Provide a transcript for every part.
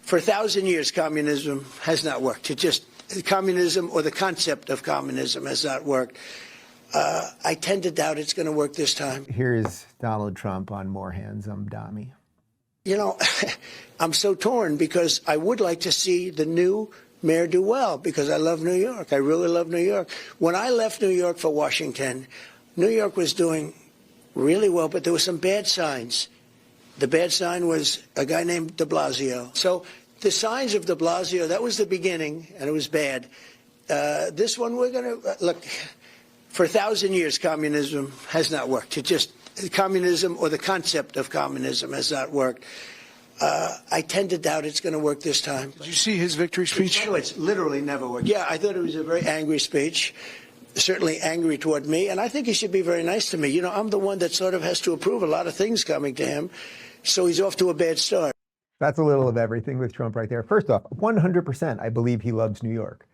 For 1,000 years, communism has not worked. Communism or the concept of communism has not worked. I tend to doubt it's going to work this time. Here's Donald Trump on Zohran Mamdani. You know, I'm so torn because I would like to see the new mayor do well because I love New York. I really love New York. When I left New York for Washington, New York was doing really well, but there were some bad signs. The bad sign was a guy named de Blasio. So the signs of de Blasio, that was the beginning, and it was bad. This one, we're going to look. For 1,000 years, communism has not worked. Communism or the concept of communism has not worked. I tend to doubt it's going to work this time. Did you see his victory speech? It's literally never worked. Yeah, I thought it was a very angry speech, certainly angry toward me, and I think he should be very nice to me. You know, I'm the one that sort of has to approve a lot of things coming to him, so he's off to a bad start. That's a little of everything with Trump right there. First off, 100%, I believe he loves New York.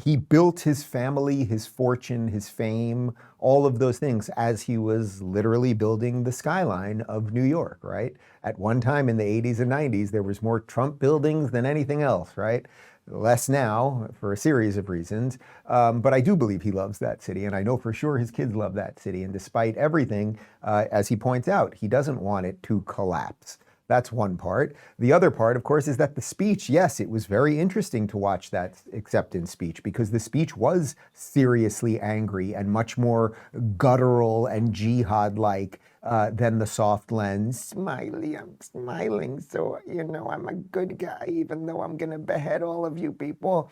He built his family, his fortune, his fame, all of those things as he was literally building the skyline of New York, right? At one time in the 80s and 90s, there was more Trump buildings than anything else, right? Less now for a series of reasons. But I do believe he loves that city. And I know for sure his kids love that city. And despite everything, as he points out, he doesn't want it to collapse. That's one part. The other part, of course, is that the speech, yes, it was very interesting to watch that acceptance speech because the speech was seriously angry and much more guttural and jihad-like than the soft lens. Smiley, I'm smiling, so, you know, I'm a good guy, even though I'm going to behead all of you people.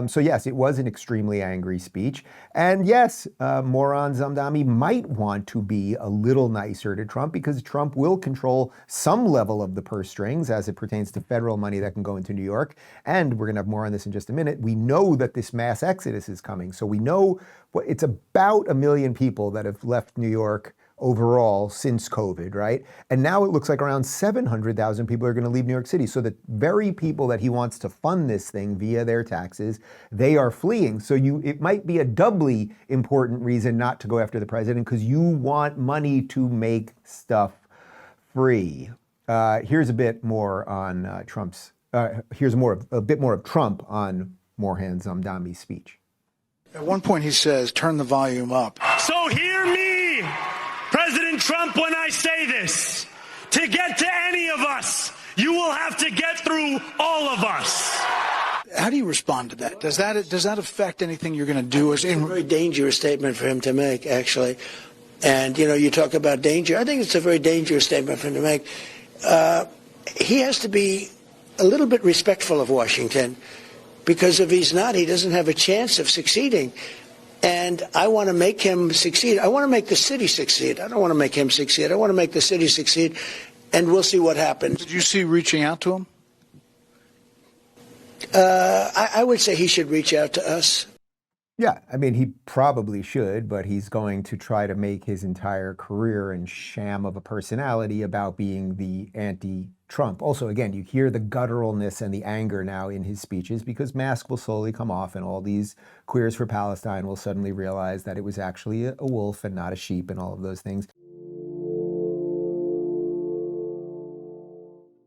So yes, it was an extremely angry speech. And yes, Zohran Mamdani might want to be a little nicer to Trump because Trump will control some level of the purse strings as it pertains to federal money that can go into New York. And we're going to have more on this in just a minute. We know that this mass exodus is coming. So we know it's about 1 million people that have left New York overall since COVID, right? And now it looks like around 700,000 people are going to leave New York City. So the very people that he wants to fund this thing via their taxes, they are fleeing. So it might be a doubly important reason not to go after the president because you want money to make stuff free. Here's a bit more on a bit more of Trump on Zohran Mamdani's speech. At one point he says, turn the volume up. So hear me, President Trump, when I say this. To get to any of us, you will have to get through all of us. How do you respond to that? Does that affect anything you're going to do? It's a very dangerous statement for him to make, actually. And, you know, you talk about danger. I think it's a very dangerous statement for him to make. He has to be a little bit respectful of Washington because if he's not, he doesn't have a chance of succeeding. And I want to make him succeed. I want to make the city succeed. I don't want to make him succeed. I want to make the city succeed, and we'll see what happens. Did you see reaching out to him? I would say he should reach out to us. Yeah, I mean, he probably should, but he's going to try to make his entire career and sham of a personality about being the anti-Trump. Also, again, you hear the gutturalness and the anger now in his speeches because masks will slowly come off and all these queers for Palestine will suddenly realize that it was actually a wolf and not a sheep and all of those things.